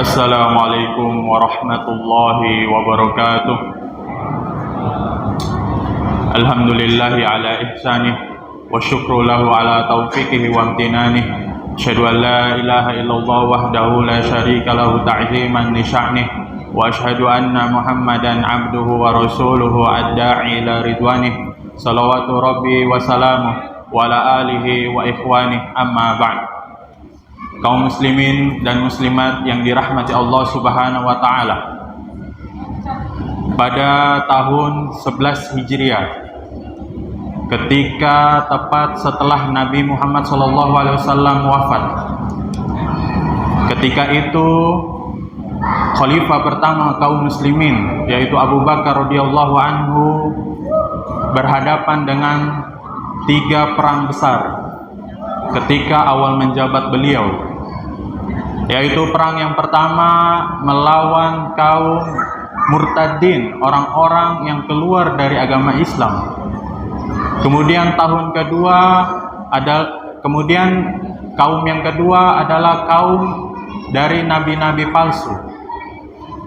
Assalamualaikum warahmatullahi wabarakatuh. Alhamdulillahi ala ihsanih wa syukru lahu ala taufiqihi wa amtinanih. Asyhadu an la ilaha illallah wahdahu la syarika lahu ta'ziman li sya'nih wa asyhadu anna Muhammadan abduhu wa rasuluhu ad-da'i ila ridwanih. Salawatu rabbi wa salamuh wa ala alihi wa ikhwanih, amma ba'd. Kaum muslimin dan muslimat yang dirahmati Allah Subhanahu wa taala. Pada tahun 11 Hijriah, ketika tepat setelah Nabi Muhammad SAW wafat, ketika itu khalifah pertama kaum muslimin, yaitu Abu Bakar radhiyallahu anhu, berhadapan dengan 3 perang besar ketika awal menjabat beliau, yaitu perang yang pertama melawan kaum murtadin, orang-orang yang keluar dari agama Islam. Kemudian tahun kedua kaum yang kedua adalah kaum dari nabi-nabi palsu.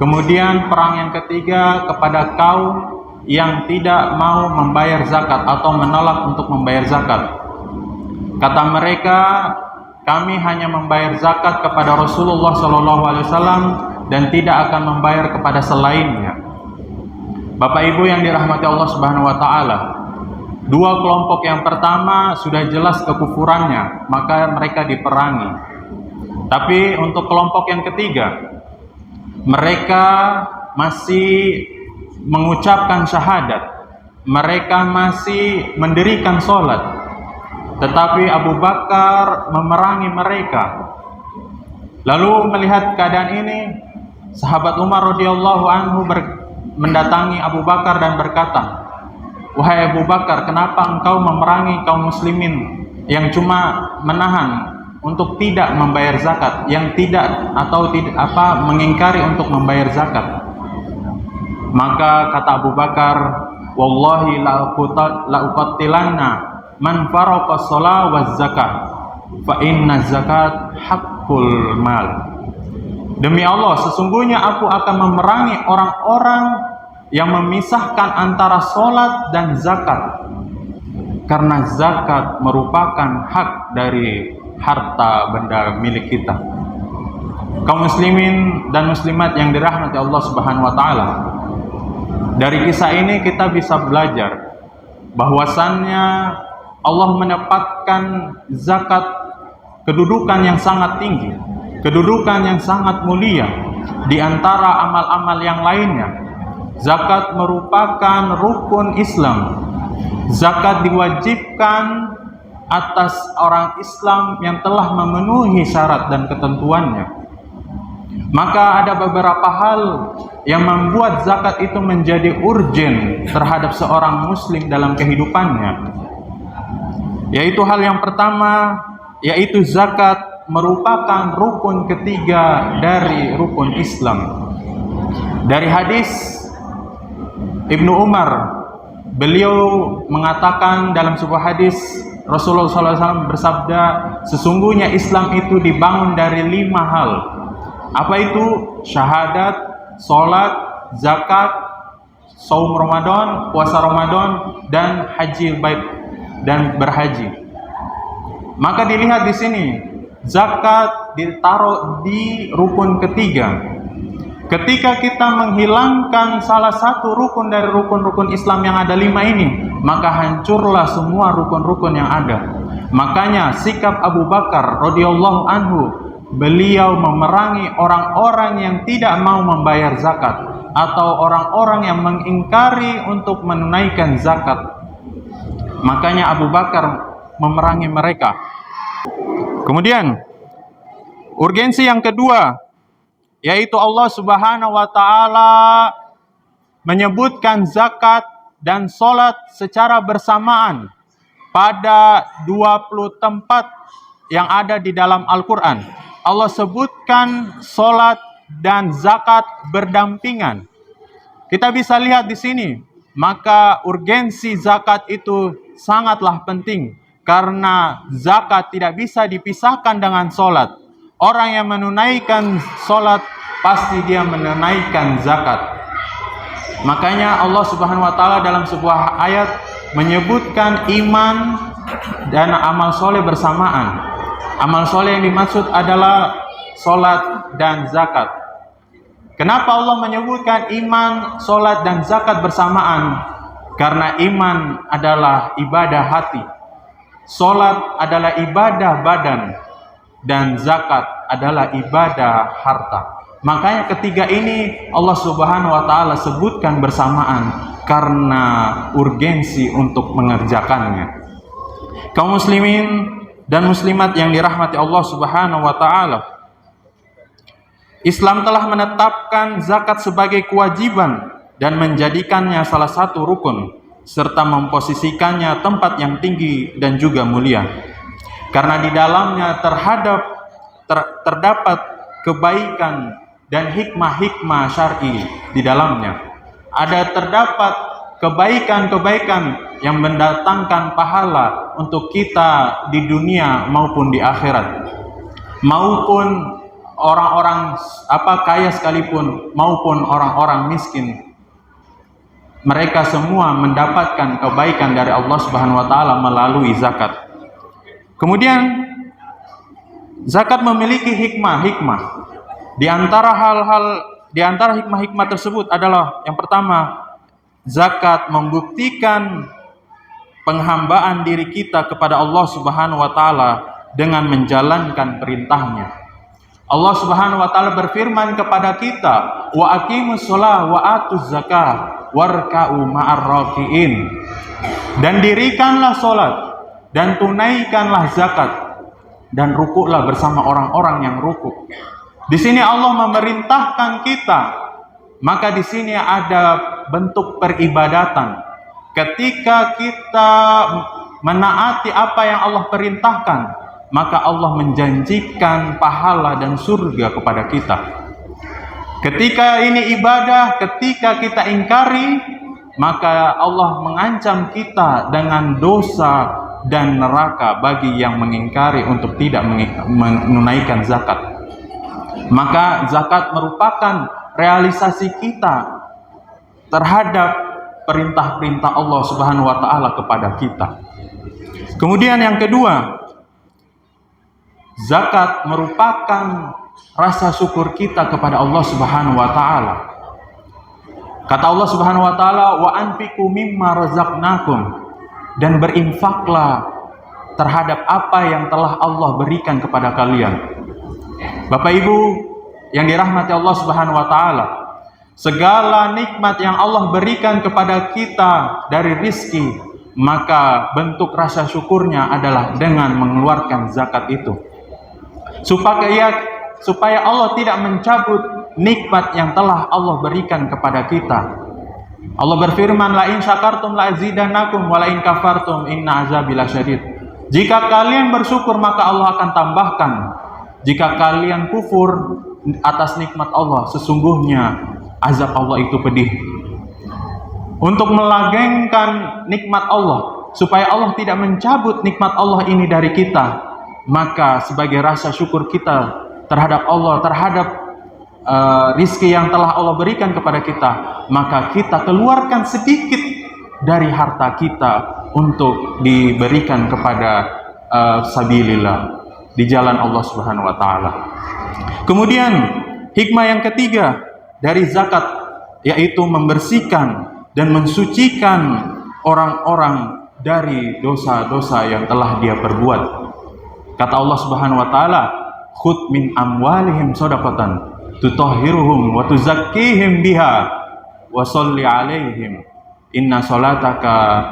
Kemudian perang yang ketiga kepada kaum yang tidak mau membayar zakat atau menolak untuk membayar zakat. Kata mereka, kami hanya membayar zakat kepada Rasulullah SAW dan tidak akan membayar kepada selainnya. Bapak Ibu yang dirahmati Allah Subhanahu wa taala, 2 kelompok yang pertama sudah jelas kekufurannya, maka mereka diperangi. Tapi untuk kelompok yang ketiga, mereka masih mengucapkan syahadat, mereka masih mendirikan sholat. Tetapi Abu Bakar memerangi mereka. Lalu melihat keadaan ini, sahabat Umar radhiyallahu anhu mendatangi Abu Bakar dan berkata, "Wahai Abu Bakar, kenapa engkau memerangi kaum muslimin yang cuma menahan untuk tidak membayar zakat, yang mengingkari untuk membayar zakat?" Maka kata Abu Bakar, "Wallahi la uqattilanna man farqa shalah wa zakah fa inna zakat haqqul mal." Demi Allah, sesungguhnya aku akan memerangi orang-orang yang memisahkan antara sholat dan zakat, karena zakat merupakan hak dari harta benda milik kita. Kaum muslimin dan muslimat yang dirahmati Allah Subhanahu wa taala, dari kisah ini kita bisa belajar bahwasannya Allah menempatkan zakat kedudukan yang sangat tinggi, kedudukan yang sangat mulia di antara amal-amal yang lainnya. Zakat merupakan rukun Islam. Zakat diwajibkan atas orang Islam yang telah memenuhi syarat dan ketentuannya. Maka ada beberapa hal yang membuat zakat itu menjadi urgen terhadap seorang muslim dalam kehidupannya. Yaitu hal yang pertama, yaitu zakat merupakan rukun ketiga dari rukun Islam. Dari hadis Ibnu Umar, beliau mengatakan dalam sebuah hadis, Rasulullah SAW bersabda, sesungguhnya Islam itu dibangun dari 5 hal. Apa itu? Syahadat, sholat, zakat, saum Ramadan, puasa Ramadan, dan haji bait dan berhaji. Maka dilihat di sini, zakat ditaruh di rukun ketiga. Ketika kita menghilangkan salah satu rukun dari rukun-rukun Islam yang ada 5 ini, maka hancurlah semua rukun-rukun yang ada. Makanya sikap Abu Bakar radhiyallahu anhu, beliau memerangi orang-orang yang tidak mau membayar zakat atau orang-orang yang mengingkari untuk menunaikan zakat. Makanya Abu Bakar memerangi mereka. Kemudian urgensi yang kedua, yaitu Allah Subhanahu wa taala menyebutkan zakat dan sholat secara bersamaan pada 20 tempat yang ada di dalam Al-Quran. Allah sebutkan sholat dan zakat berdampingan. Kita bisa lihat di sini, maka urgensi zakat itu sangatlah penting, karena zakat tidak bisa dipisahkan dengan sholat. Orang yang menunaikan sholat pasti dia menunaikan zakat. Makanya Allah Subhanahu wa taala dalam sebuah ayat menyebutkan iman dan amal soleh bersamaan. Amal soleh yang dimaksud adalah solat dan zakat. Kenapa Allah menyebutkan iman, solat dan zakat bersamaan? Karena iman adalah ibadah hati, solat adalah ibadah badan, dan zakat adalah ibadah harta. Makanya ketiga ini Allah Subhanahu wa taala sebutkan bersamaan karena urgensi untuk mengerjakannya. Kaum muslimin dan muslimat yang dirahmati Allah Subhanahu wa taala, Islam telah menetapkan zakat sebagai kewajiban dan menjadikannya salah satu rukun, serta memposisikannya tempat yang tinggi dan juga mulia. Karena di dalamnya terdapat kebaikan dan hikmah-hikmah syar'i di dalamnya. Terdapat kebaikan-kebaikan yang mendatangkan pahala untuk kita di dunia maupun di akhirat. Maupun orang-orang kaya sekalipun maupun orang-orang miskin, mereka semua mendapatkan kebaikan dari Allah Subhanahu wa taala melalui zakat. Kemudian zakat memiliki hikmah. Di antara hikmah-hikmah tersebut adalah yang pertama, zakat membuktikan penghambaan diri kita kepada Allah Subhanahu wa taala dengan menjalankan perintahnya. Allah Subhanahu wa taala berfirman kepada kita, wa aqimus shalah wa atuz zakah warka'u ma'ar raki'in. Dan dirikanlah salat dan tunaikanlah zakat dan rukuklah bersama orang-orang yang rukuk. Di sini Allah memerintahkan kita, maka di sini ada bentuk peribadatan. Ketika kita menaati apa yang Allah perintahkan, maka Allah menjanjikan pahala dan surga kepada kita. Ketika ini ibadah, ketika kita ingkari, maka Allah mengancam kita dengan dosa dan neraka bagi yang mengingkari untuk tidak menunaikan zakat. Maka zakat merupakan realisasi kita terhadap perintah-perintah Allah Subhanahu wa taala kepada kita. Kemudian yang kedua, zakat merupakan rasa syukur kita kepada Allah Subhanahu wa taala. Kata Allah Subhanahu wa taala, wa anfiqu mimma razaqnakum, dan berinfaklah terhadap apa yang telah Allah berikan kepada kalian. Bapak Ibu yang dirahmati Allah Subhanahu wa taala, segala nikmat yang Allah berikan kepada kita dari rizki, maka bentuk rasa syukurnya adalah dengan mengeluarkan zakat itu. Supaya Allah tidak mencabut nikmat yang telah Allah berikan kepada kita. Allah berfirman, la in syakartum la azidannakum wa la in kafartum inna azabi lasyadid. Jika kalian bersyukur maka Allah akan tambahkan. Jika kalian kufur atas nikmat Allah, sesungguhnya azab Allah itu pedih. Untuk melanggengkan nikmat Allah, supaya Allah tidak mencabut nikmat Allah ini dari kita, maka sebagai rasa syukur kita terhadap Allah, terhadap rizki yang telah Allah berikan kepada kita, maka kita keluarkan sedikit dari harta kita untuk diberikan kepada sabilillah, di jalan Allah Subhanahu wa taala. Kemudian hikmah yang ketiga dari zakat, yaitu membersihkan dan mensucikan orang-orang dari dosa-dosa yang telah dia perbuat. Kata Allah Subhanahu wa taala, khudh min amwalihim shadaqatan tutahhiruhum wa tuzakkihim biha wa sholli alaihim inna sholataka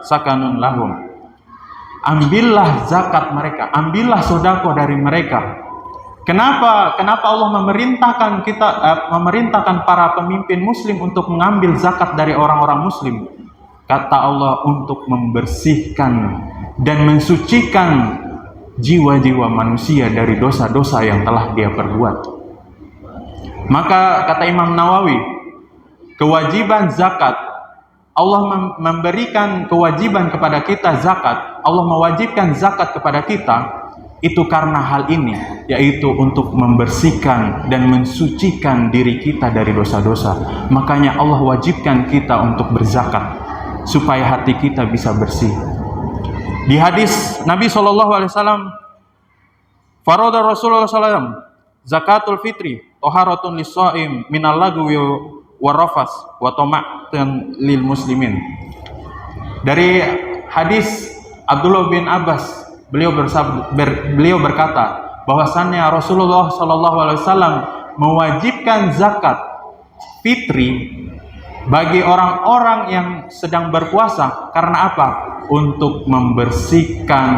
sakanun lahum. Ambillah zakat mereka, ambillah sedekah dari mereka. Kenapa Allah memerintahkan para pemimpin muslim untuk mengambil zakat dari orang-orang muslim? Kata Allah, untuk membersihkan dan mensucikan jiwa-jiwa manusia dari dosa-dosa yang telah dia perbuat. Maka kata Imam Nawawi, kewajiban zakat, Allah memberikan kewajiban kepada kita zakat, Allah mewajibkan zakat kepada kita, itu karena hal ini, yaitu untuk membersihkan dan mensucikan diri kita dari dosa-dosa. Makanya Allah wajibkan kita untuk berzakat supaya hati kita bisa bersih. Di hadis Nabi SAW, farada Rasulullah SAW zakatul fitri toharatun lis-shaim minal lagwi warrafas wa tama'tan lil muslimin. Dari hadis Abdullah bin Abbas, beliau berkata bahwasannya Rasulullah SAW mewajibkan zakat fitri bagi orang-orang yang sedang berpuasa. Karena apa? Untuk membersihkan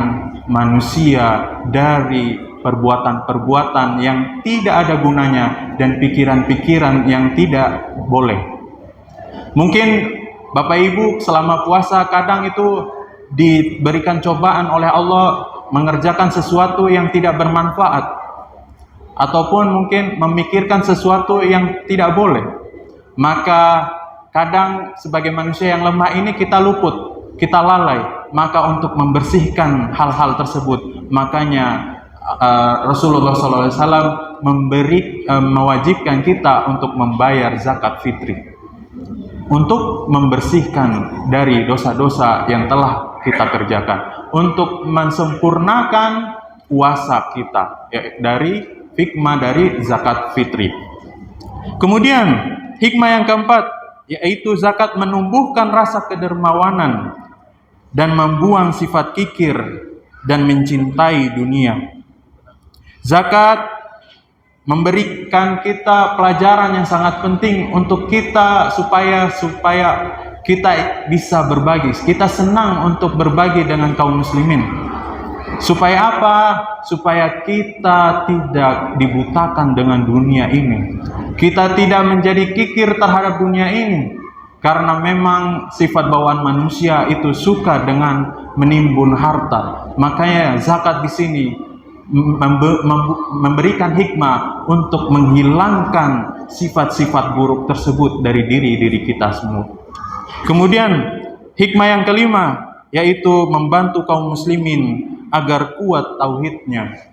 manusia dari perbuatan-perbuatan yang tidak ada gunanya dan pikiran-pikiran yang tidak boleh. Mungkin Bapak Ibu selama puasa kadang itu diberikan cobaan oleh Allah mengerjakan sesuatu yang tidak bermanfaat, ataupun mungkin memikirkan sesuatu yang tidak boleh. Maka kadang sebagai manusia yang lemah ini kita luput, kita lalai. Maka untuk membersihkan hal-hal tersebut, makanya Rasulullah SAW mewajibkan kita untuk membayar zakat fitri, untuk membersihkan dari dosa-dosa yang telah kita kerjakan, untuk mensempurnakan puasa kita, dari hikmah dari zakat fitri. Kemudian hikmah yang keempat, yaitu zakat menumbuhkan rasa kedermawanan dan membuang sifat kikir dan mencintai dunia. Zakat memberikan kita pelajaran yang sangat penting untuk kita supaya kita bisa berbagi. Kita senang untuk berbagi dengan kaum muslimin. Supaya apa? Supaya kita tidak dibutakan dengan dunia ini. Kita tidak menjadi kikir terhadap dunia ini. Karena memang sifat bawaan manusia itu suka dengan menimbun harta. Makanya zakat di sini memberikan hikmah untuk menghilangkan sifat-sifat buruk tersebut dari diri kita semua. Kemudian hikmah yang kelima, yaitu membantu kaum muslimin agar kuat tauhidnya.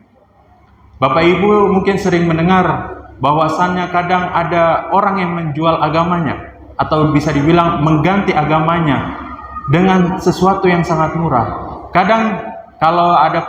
Bapak Ibu mungkin sering mendengar bahwasannya kadang ada orang yang menjual agamanya, atau bisa dibilang mengganti agamanya dengan sesuatu yang sangat murah. Kadang kalau ada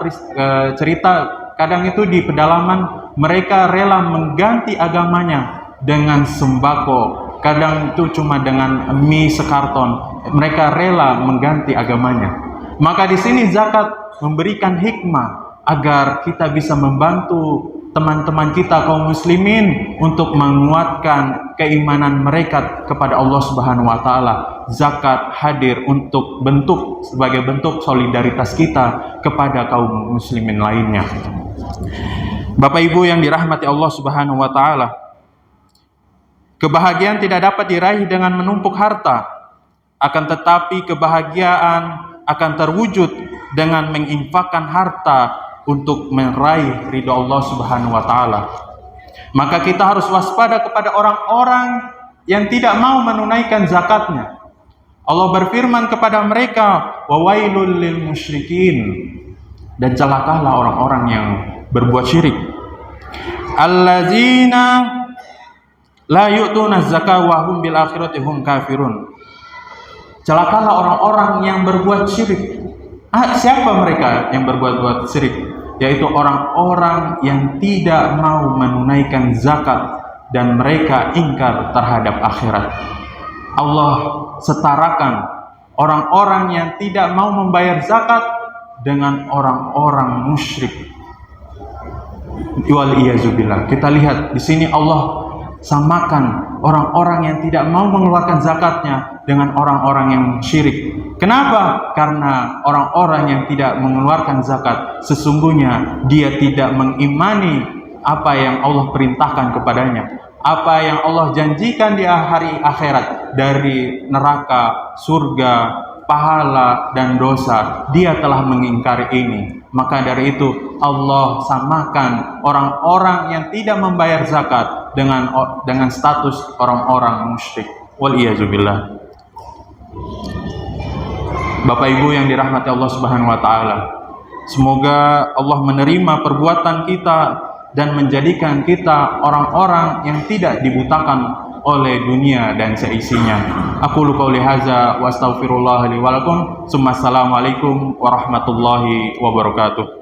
cerita, kadang itu di pedalaman mereka rela mengganti agamanya dengan sembako. Kadang itu cuma dengan mie sekarton. Mereka rela mengganti agamanya. Maka di sini zakat memberikan hikmah agar kita bisa membantu teman-teman kita kaum muslimin untuk menguatkan keimanan mereka kepada Allah Subhanahu wa taala. Zakat hadir untuk sebagai bentuk solidaritas kita kepada kaum muslimin lainnya. Bapak Ibu yang dirahmati Allah Subhanahu wa taala, kebahagiaan tidak dapat diraih dengan menumpuk harta, akan tetapi kebahagiaan akan terwujud dengan menginfakkan harta untuk meraih ridha Allah Subhanahu wa taala. Maka kita harus waspada kepada orang-orang yang tidak mau menunaikan zakatnya. Allah berfirman kepada mereka, wa wailul lil musyrikin, dan celakalah orang-orang yang berbuat syirik. Allazina la yu'tuna zakata wa hum bil akhirati hum kafirun. Celakalah orang-orang yang berbuat syirik. Siapa mereka yang berbuat syirik? Yaitu orang-orang yang tidak mau menunaikan zakat dan mereka ingkar terhadap akhirat. Allah setarakan orang-orang yang tidak mau membayar zakat dengan orang-orang musyrik. Wal iyazubillah. Kita lihat di sini Allah samakan orang-orang yang tidak mau mengeluarkan zakatnya dengan orang-orang yang syirik. Kenapa? Karena orang-orang yang tidak mengeluarkan zakat sesungguhnya dia tidak mengimani apa yang Allah perintahkan kepadanya, apa yang Allah janjikan di hari akhirat dari neraka, surga, pahala dan dosa. Dia telah mengingkari ini. Maka dari itu Allah samakan orang-orang yang tidak membayar zakat dengan status orang-orang musyrik. Wal iyazubillah. Bapak Ibu yang dirahmati Allah Subhanahu wa taala, Semoga Allah menerima perbuatan kita dan menjadikan kita orang-orang yang tidak dibutakan oleh dunia dan seisinya. Aku qouli hadza wa astaghfirullah li wa lakum. Assalamualaikum warahmatullahi wabarakatuh.